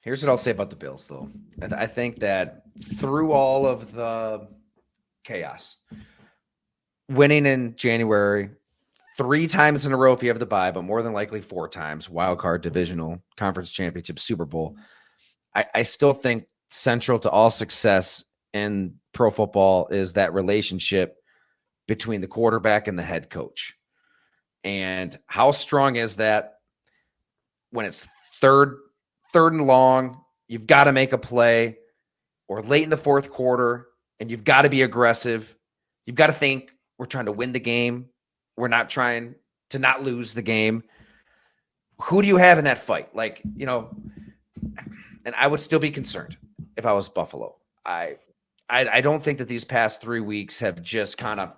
Here's what I'll say about the Bills, though. I think that through all of the chaos, winning in January, 3 times in a row if you have the bye, but more than likely 4 times, wild card, divisional, conference championship, Super Bowl. I still think central to all success in pro football is that relationship between the quarterback and the head coach. And how strong is that when it's third and long, you've got to make a play, or late in the fourth quarter, and you've got to be aggressive. You've got to think we're trying to win the game. We're not trying to not lose the game. Who do you have in that fight? Like, and I would still be concerned if I was Buffalo. I don't think that these past 3 weeks have just kind of,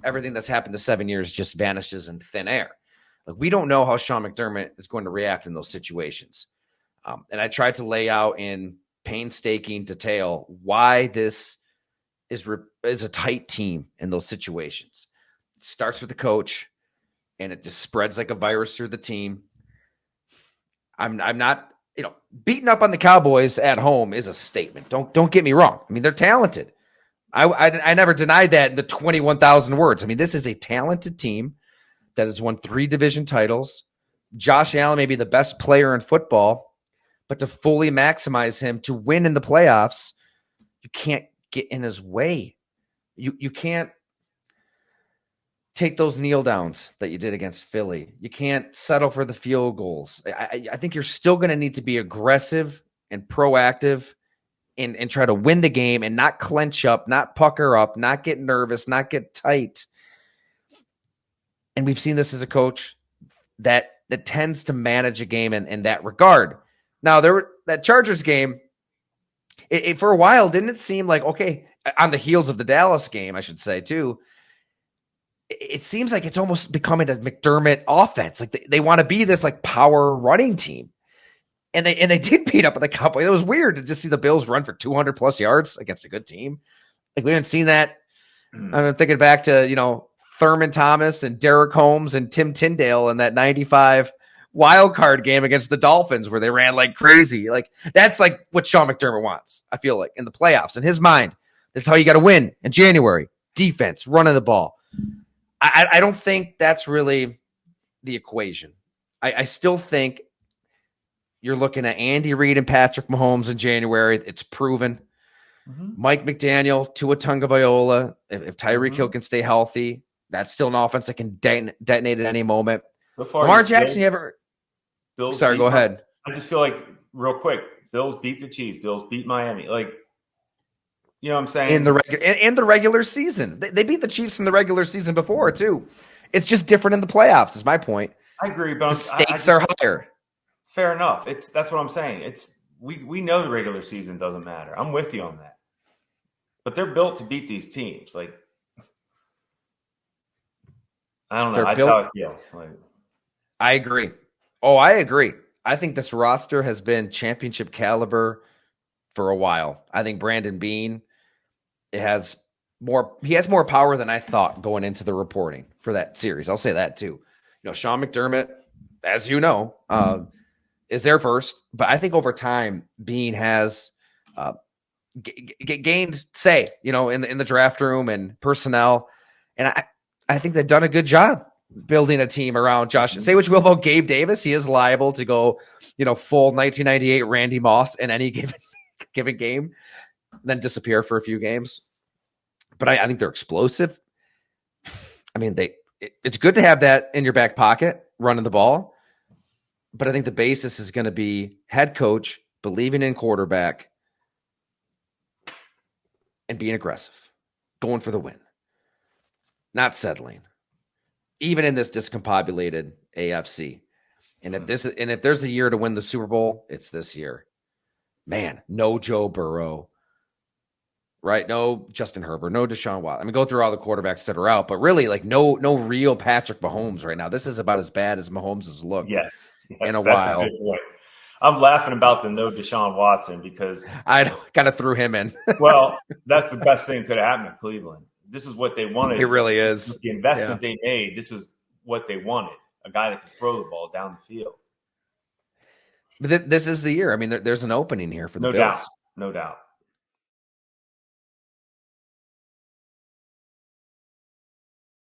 everything that's happened to 7 years just vanishes in thin air. Like, we don't know how Sean McDermott is going to react in those situations. And I tried to lay out in painstaking detail why this is a tight team in those situations. It starts with the coach, and it just spreads like a virus through the team. I'm not, beating up on the Cowboys at home is a statement. Don't get me wrong. I mean, they're talented. I never denied that in the 21,000 words. I mean, this is a talented team that has won 3 division titles. Josh Allen may be the best player in football, but to fully maximize him to win in the playoffs, you can't get in his way. You can't take those kneel downs that you did against Philly. You can't settle for the field goals. I think you're still going to need to be aggressive and proactive and try to win the game and not clench up, not pucker up, not get nervous, not get tight. And we've seen this as a coach that tends to manage a game in that regard. Now, that Chargers game, it for a while, didn't it seem like, okay, on the heels of the Dallas game, I should say, too, it seems like it's almost becoming a McDermott offense. Like they want to be this like power running team. And they did beat up on the Cowboys. It was weird to just see the Bills run for 200 plus yards against a good team. Like, we haven't seen that. I'm thinking back to, Thurman Thomas and Derek Holmes and Tim Tyndale in that 95 wild card game against the Dolphins where they ran like crazy. Like, that's like what Sean McDermott wants, I feel like, in the playoffs. In his mind, that's how you got to win in January. Defense, running the ball. I don't think that's really the equation. I still think you're looking at Andy Reid and Patrick Mahomes in January. It's proven. Mm-hmm. Mike McDaniel, Tua Tagovailoa. If Tyreek Hill can stay healthy, that's still an offense that can detonate at any moment. So far, Lamar Jackson, Bills sorry, go ahead. I just feel like, real quick, Bills beat the Chiefs. Bills beat Miami. Like, you know what I'm saying? In the regular season. They beat the Chiefs in the regular season before, too. It's just different in the playoffs, is my point. I agree, but the stakes are higher. Fair enough. That's what I'm saying. We know the regular season doesn't matter. I'm with you on that. But they're built to beat these teams. Like, I don't know. That's how I feel. Like, I agree. Oh, I agree. I think this roster has been championship caliber for a while. I think Brandon Beane has more power than I thought going into the reporting for that series. I'll say that too. Sean McDermott, as you know, is there first, but I think over time Beane has gained say, in the draft room and personnel, and I think they've done a good job building a team around Josh. Say what you will about Gabe Davis, he is liable to go, full 1998 Randy Moss in any given game, then disappear for a few games. But I think they're explosive. I mean, it's good to have that in your back pocket, running the ball. But I think the basis is going to be head coach believing in quarterback and being aggressive, going for the win, not settling, even in this discombobulated AFC. And if there's a year to win the Super Bowl, it's this year. Man, no Joe Burrow, right? No Justin Herbert, no Deshaun Watson. I mean, go through all the quarterbacks that are out, but really, like, no real Patrick Mahomes right now. This is about as bad as Mahomes has looked. Yes, in a that's while. A good point. I'm laughing about the no Deshaun Watson because I kind of threw him in. Well, that's the best thing that could have happened to Cleveland. This is what they wanted. It really is. With the investment they made, this is what they wanted. A guy that can throw the ball down the field. But this is the year. I mean, there's an opening here for the No doubt. Bills. No doubt.